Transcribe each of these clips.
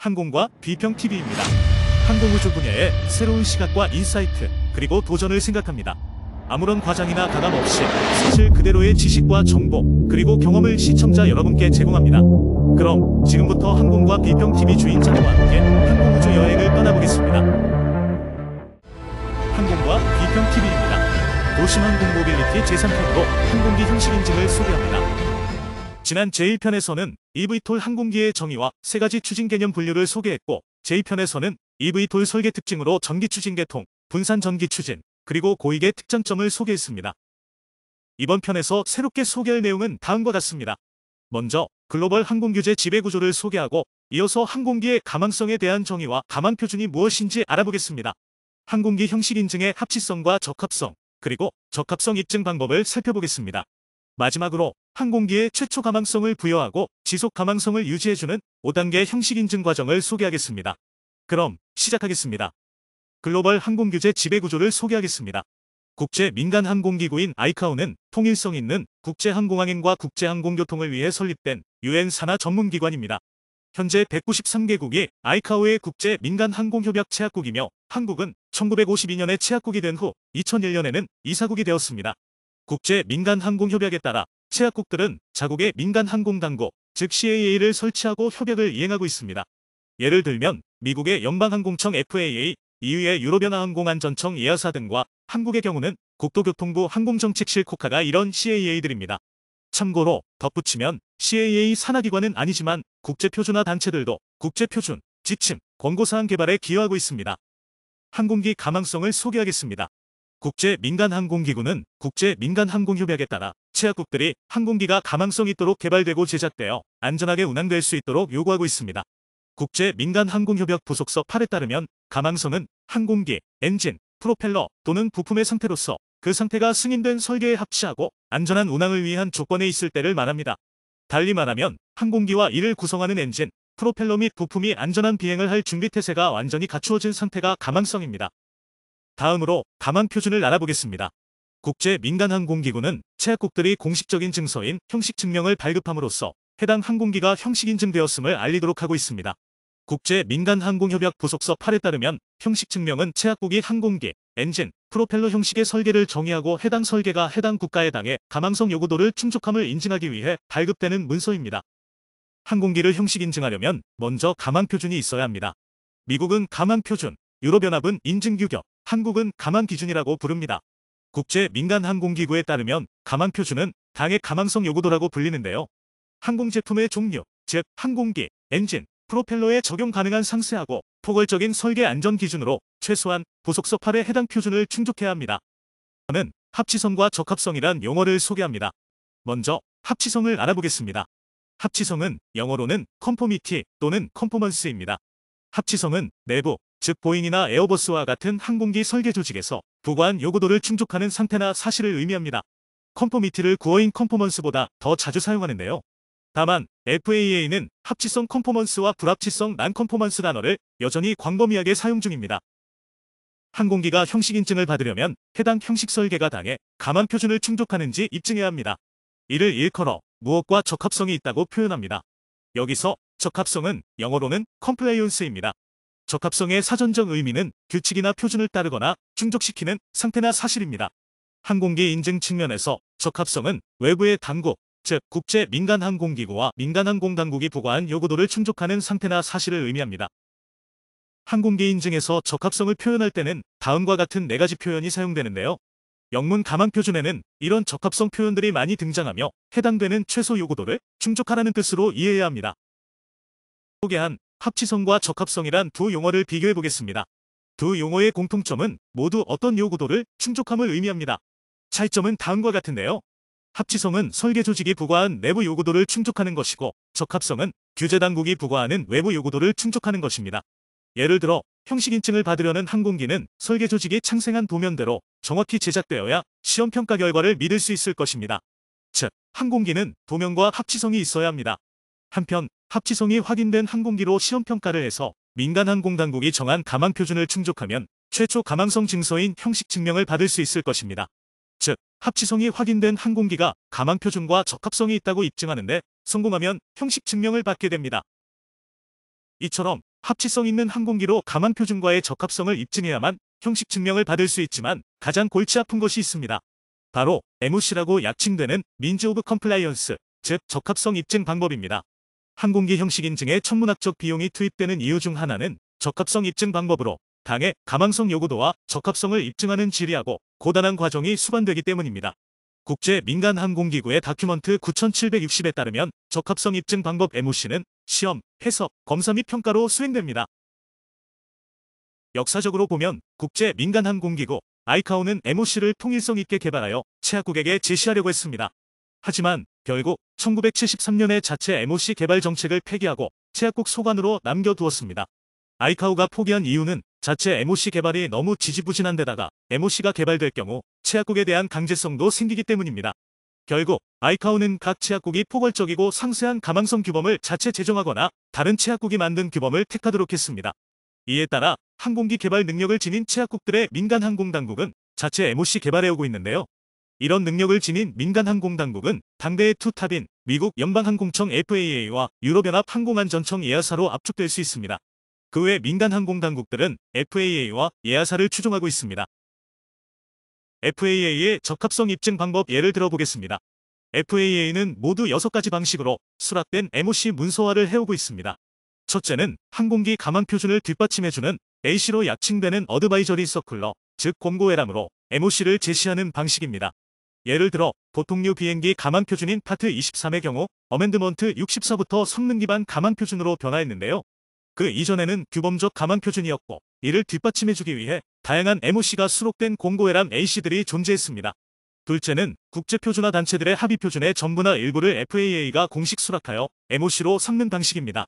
항공과 비평TV입니다. 항공우주 분야의 새로운 시각과 인사이트, 그리고 도전을 생각합니다. 아무런 과장이나 가감 없이 사실 그대로의 지식과 정보, 그리고 경험을 시청자 여러분께 제공합니다. 그럼 지금부터 항공과 비평TV 주인 자와 함께 항공우주 여행을 떠나보겠습니다. 항공과 비평TV입니다. 도심항공 모빌리티 제3편으로 항공기 형식 인증을 소개합니다. 지난 제1편에서는 eVTOL 항공기의 정의와 세 가지 추진 개념 분류를 소개했고, 제2편에서는 eVTOL 설계 특징으로 전기 추진 계통, 분산 전기 추진, 그리고 고익의 특장점을 소개했습니다. 이번 편에서 새롭게 소개할 내용은 다음과 같습니다. 먼저 글로벌 항공규제 지배구조를 소개하고, 이어서 항공기의 가망성에 대한 정의와 가망표준이 무엇인지 알아보겠습니다. 항공기 형식 인증의 합치성과 적합성, 그리고 적합성 입증 방법을 살펴보겠습니다. 마지막으로 항공기의 최초 가망성을 부여하고 지속 가망성을 유지해주는 5단계 형식 인증 과정을 소개하겠습니다. 그럼 시작하겠습니다. 글로벌 항공규제 지배구조를 소개하겠습니다. 국제민간항공기구인 아이카오는 통일성 있는 국제항공항행과 국제항공교통을 위해 설립된 UN 산하 전문기관입니다. 현재 193개국이 아이카오의 국제민간항공협약 체약국이며, 한국은 1952년에 체약국이 된 후 2001년에는 이사국이 되었습니다. 국제민간항공협약에 따라 체약국들은 자국의 민간항공당국, 즉 CAA를 설치하고 협약을 이행하고 있습니다. 예를 들면 미국의 연방항공청 FAA, EU의 유럽연합항공안전청 EASA 등과 한국의 경우는 국토교통부 항공정책실 코카가 이런 CAA들입니다. 참고로 덧붙이면 CAA 산하기관은 아니지만 국제표준화 단체들도 국제표준, 지침, 권고사항 개발에 기여하고 있습니다. 항공기 가망성을 소개하겠습니다. 국제민간항공기구는 국제민간항공협약에 따라 체약국들이 항공기가 가망성 있도록 개발되고 제작되어 안전하게 운항될 수 있도록 요구하고 있습니다. 국제민간항공협약 부속서 8에 따르면 가망성은 항공기, 엔진, 프로펠러 또는 부품의 상태로서 그 상태가 승인된 설계에 합치하고 안전한 운항을 위한 조건에 있을 때를 말합니다. 달리 말하면 항공기와 이를 구성하는 엔진, 프로펠러 및 부품이 안전한 비행을 할 준비태세가 완전히 갖추어진 상태가 가망성입니다. 다음으로 가망표준을 알아보겠습니다. 국제민간항공기구는 체약국들이 공식적인 증서인 형식증명을 발급함으로써 해당 항공기가 형식 인증되었음을 알리도록 하고 있습니다. 국제민간항공협약 부속서 8에 따르면 형식증명은 체약국이 항공기, 엔진, 프로펠러 형식의 설계를 정의하고 해당 설계가 해당 국가에 당해 가망성 요구도를 충족함을 인증하기 위해 발급되는 문서입니다. 항공기를 형식 인증하려면 먼저 가망표준이 있어야 합니다. 미국은 가망표준, 유럽연합은 인증규격, 한국은 가망기준이라고 부릅니다. 국제민간항공기구에 따르면 가망표준은 당의 가망성 요구도라고 불리는데요. 항공제품의 종류, 즉 항공기, 엔진, 프로펠러에 적용 가능한 상세하고 포괄적인 설계 안전 기준으로 최소한 부속서 8의 해당 표준을 충족해야 합니다. 저는 합치성과 적합성이란 용어를 소개합니다. 먼저 합치성을 알아보겠습니다. 합치성은 영어로는 conformity 또는 conformance입니다. 합치성은 내부, 즉 보잉이나 에어버스와 같은 항공기 설계 조직에서 부과한 요구도를 충족하는 상태나 사실을 의미합니다. conformity를 구어인 conformance보다 더 자주 사용하는데요. 다만 FAA는 합치성 컨포먼스와 불합치성 난컨포먼스 단어를 여전히 광범위하게 사용 중입니다. 항공기가 형식 인증을 받으려면 해당 형식 설계가 당해 가망표준을 충족하는지 입증해야 합니다. 이를 일컬어 무엇과 적합성이 있다고 표현합니다. 여기서 적합성은 영어로는 compliance입니다. 적합성의 사전적 의미는 규칙이나 표준을 따르거나 충족시키는 상태나 사실입니다. 항공기 인증 측면에서 적합성은 외부의 당국, 즉 국제민간항공기구와 민간항공당국이 부과한 요구도를 충족하는 상태나 사실을 의미합니다. 항공기 인증에서 적합성을 표현할 때는 다음과 같은 4가지 표현이 사용되는데요. 영문 가망표준에는 이런 적합성 표현들이 많이 등장하며 해당되는 최소 요구도를 충족하라는 뜻으로 이해해야 합니다. 소개한 합치성과 적합성이란 두 용어를 비교해 보겠습니다. 두 용어의 공통점은 모두 어떤 요구도를 충족함을 의미합니다. 차이점은 다음과 같은데요. 합치성은 설계 조직이 부과한 내부 요구도를 충족하는 것이고, 적합성은 규제당국이 부과하는 외부 요구도를 충족하는 것입니다. 예를 들어 형식 인증을 받으려는 항공기는 설계 조직이 창생한 도면대로 정확히 제작되어야 시험평가 결과를 믿을 수 있을 것입니다. 즉, 항공기는 도면과 합치성이 있어야 합니다. 한편 합치성이 확인된 항공기로 시험평가를 해서 민간항공당국이 정한 가망표준을 충족하면 최초 가망성 증서인 형식 증명을 받을 수 있을 것입니다. 즉, 합치성이 확인된 항공기가 가망표준과 적합성이 있다고 입증하는데 성공하면 형식 증명을 받게 됩니다. 이처럼 합치성 있는 항공기로 가망표준과의 적합성을 입증해야만 형식 증명을 받을 수 있지만 가장 골치 아픈 것이 있습니다. 바로 MOC라고 약칭되는 Means of Compliance, 즉 적합성 입증 방법입니다. 항공기 형식 인증에 천문학적 비용이 투입되는 이유 중 하나는 적합성 입증 방법으로 당의 가망성 요구도와 적합성을 입증하는 지리하고 고단한 과정이 수반되기 때문입니다. 국제민간항공기구의 다큐먼트 9760에 따르면 적합성 입증 방법 MOC는 시험, 해석, 검사 및 평가로 수행됩니다. 역사적으로 보면 국제민간항공기구 ICAO는 MOC를 통일성 있게 개발하여 채약국에게 제시하려고 했습니다. 하지만 결국 1973년에 자체 MOC 개발 정책을 폐기하고 채약국 소관으로 남겨두었습니다. ICAO가 포기한 이유는 자체 MOC 개발이 너무 지지부진한 데다가 MOC가 개발될 경우 채약국에 대한 강제성도 생기기 때문입니다. 결국 ICAO는 각 채약국이 포괄적이고 상세한 가망성 규범을 자체 제정하거나 다른 채약국이 만든 규범을 택하도록 했습니다. 이에 따라 항공기 개발 능력을 지닌 채약국들의 민간항공당국은 자체 MOC 개발해오고 있는데요. 이런 능력을 지닌 민간항공당국은 당대의 투탑인 미국 연방항공청 FAA와 유럽연합 항공안전청 EASA로 압축될 수 있습니다. 그 외 민간항공당국들은 FAA와 EASA를 추종하고 있습니다. FAA의 적합성 입증 방법 예를 들어보겠습니다. FAA는 모두 6가지 방식으로 수락된 MOC 문서화를 해오고 있습니다. 첫째는 항공기 가망표준을 뒷받침해주는 AC로 약칭되는 어드바이저리 서큘러, 즉 권고회람으로 MOC를 제시하는 방식입니다. 예를 들어 보통류 비행기 가망표준인 파트 23의 경우 어멘드먼트 64부터 성능 기반 가망표준으로 변화했는데요. 그 이전에는 규범적 가망표준이었고 이를 뒷받침해주기 위해 다양한 MOC가 수록된 권고회람 AC들이 존재했습니다. 둘째는 국제표준화 단체들의 합의표준의 전부나 일부를 FAA가 공식 수락하여 MOC로 섞는 방식입니다.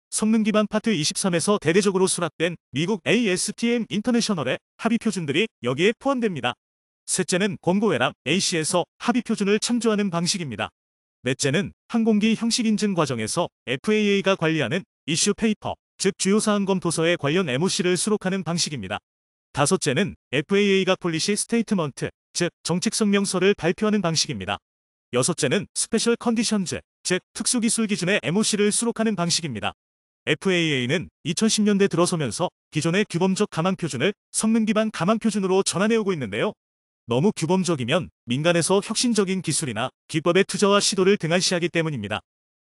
성능 기반 파트 23에서 대대적으로 수락된 미국 ASTM 인터내셔널의 합의표준들이 여기에 포함됩니다. 셋째는 권고회람 AC에서 합의표준을 참조하는 방식입니다. 넷째는 항공기 형식 인증 과정에서 FAA가 관리하는 이슈 페이퍼, 즉 주요사항 검토서에 관련 MOC를 수록하는 방식입니다. 다섯째는 FAA가 폴리시 스테이트먼트, 즉 정책 성명서를 발표하는 방식입니다. 여섯째는 스페셜 컨디션즈, 즉 특수기술 기준의 MOC를 수록하는 방식입니다. FAA는 2010년대 들어서면서 기존의 규범적 가망표준을 성능 기반 가망표준으로 전환해오고 있는데요. 너무 규범적이면 민간에서 혁신적인 기술이나 기법의 투자와 시도를 등한시하기 때문입니다.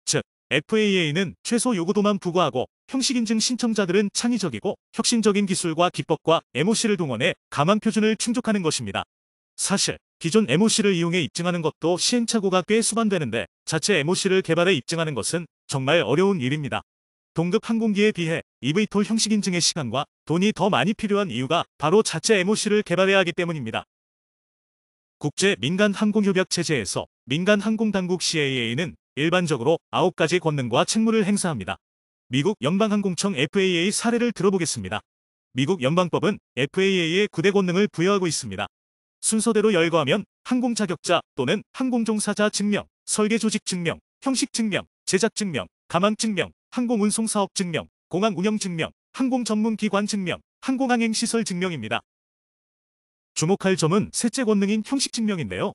즉, FAA는 최소 요구도만 부과하고 형식인증 신청자들은 창의적이고 혁신적인 기술과 기법과 MOC를 동원해 가망표준을 충족하는 것입니다. 사실 기존 MOC를 이용해 입증하는 것도 시행착오가 꽤 수반되는데 자체 MOC를 개발해 입증하는 것은 정말 어려운 일입니다. 동급 항공기에 비해 eVTOL 형식인증의 시간과 돈이 더 많이 필요한 이유가 바로 자체 MOC를 개발해야 하기 때문입니다. 국제민간항공협약 체제에서 민간항공당국 CAA는 일반적으로 9가지 권능과 책무를 행사합니다. 미국 연방항공청 FAA 사례를 들어보겠습니다. 미국 연방법은 FAA에 9대 권능을 부여하고 있습니다. 순서대로 열거하면 항공자격자 또는 항공종사자 증명, 설계조직 증명, 형식 증명, 제작 증명, 가망 증명, 항공운송 사업 증명, 공항 운영 증명, 항공전문기관 증명, 항공항행시설 증명입니다. 주목할 점은 셋째 권능인 형식 증명인데요.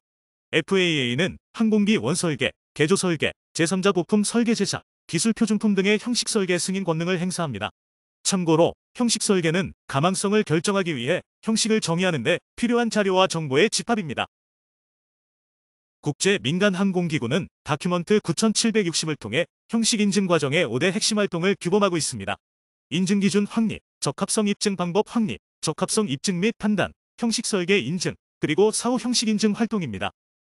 FAA는 항공기 원설계, 개조설계, 제3자 부품 설계 제작, 기술 표준품 등의 형식 설계 승인 권능을 행사합니다. 참고로 형식 설계는 가망성을 결정하기 위해 형식을 정의하는 데 필요한 자료와 정보의 집합입니다. 국제민간항공기구는 다큐먼트 9760을 통해 형식 인증 과정의 5대 핵심 활동을 규범하고 있습니다. 인증 기준 확립, 적합성 입증 방법 확립, 적합성 입증 및 판단, 형식 설계 인증, 그리고 사후 형식 인증 활동입니다.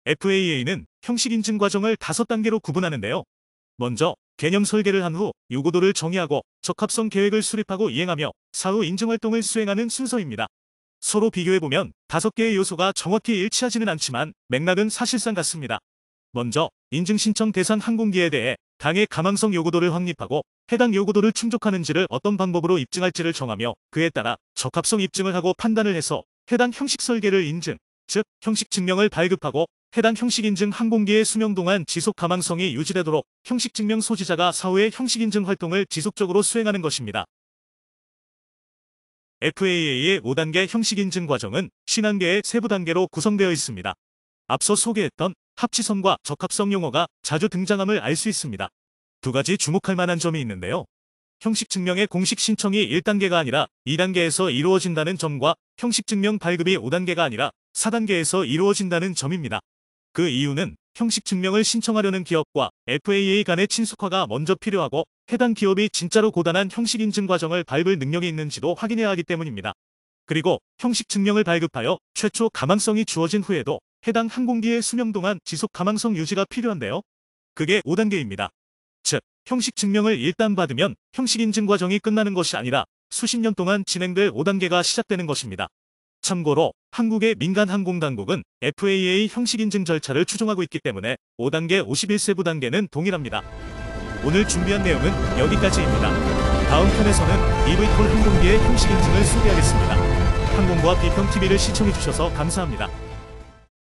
FAA는 형식 인증 과정을 5단계로 구분하는데요. 먼저 개념 설계를 한 후 요구도를 정의하고 적합성 계획을 수립하고 이행하며 사후 인증 활동을 수행하는 순서입니다. 서로 비교해보면 5개의 요소가 정확히 일치하지는 않지만 맥락은 사실상 같습니다. 먼저 인증 신청 대상 항공기에 대해 당의 가망성 요구도를 확립하고 해당 요구도를 충족하는지를 어떤 방법으로 입증할지를 정하며 그에 따라 적합성 입증을 하고 판단을 해서 해당 형식 설계를 인증, 즉 형식 증명을 발급하고 해당 형식 인증 항공기의 수명 동안 지속 가망성이 유지되도록 형식 증명 소지자가 사후에 형식 인증 활동을 지속적으로 수행하는 것입니다. FAA의 5단계 형식 인증 과정은 51개의 세부 단계로 구성되어 있습니다. 앞서 소개했던 합치성과 적합성 용어가 자주 등장함을 알 수 있습니다. 두 가지 주목할 만한 점이 있는데요. 형식 증명의 공식 신청이 1단계가 아니라 2단계에서 이루어진다는 점과 형식 증명 발급이 5단계가 아니라 4단계에서 이루어진다는 점입니다. 그 이유는 형식 증명을 신청하려는 기업과 FAA 간의 친숙화가 먼저 필요하고 해당 기업이 진짜로 고단한 형식 인증 과정을 밟을 능력이 있는지도 확인해야 하기 때문입니다. 그리고 형식 증명을 발급하여 최초 가망성이 주어진 후에도 해당 항공기의 수명 동안 지속 가망성 유지가 필요한데요. 그게 5단계입니다. 즉, 형식 증명을 일단 받으면 형식 인증 과정이 끝나는 것이 아니라 수십 년 동안 진행될 5단계가 시작되는 것입니다. 참고로 한국의 민간 항공당국은 FAA 형식 인증 절차를 추종하고 있기 때문에 5단계 51세부 단계는 동일합니다. 오늘 준비한 내용은 여기까지입니다. 다음 편에서는 eVTOL 항공기의 형식 인증을 소개하겠습니다. 항공과 비평TV를 시청해주셔서 감사합니다.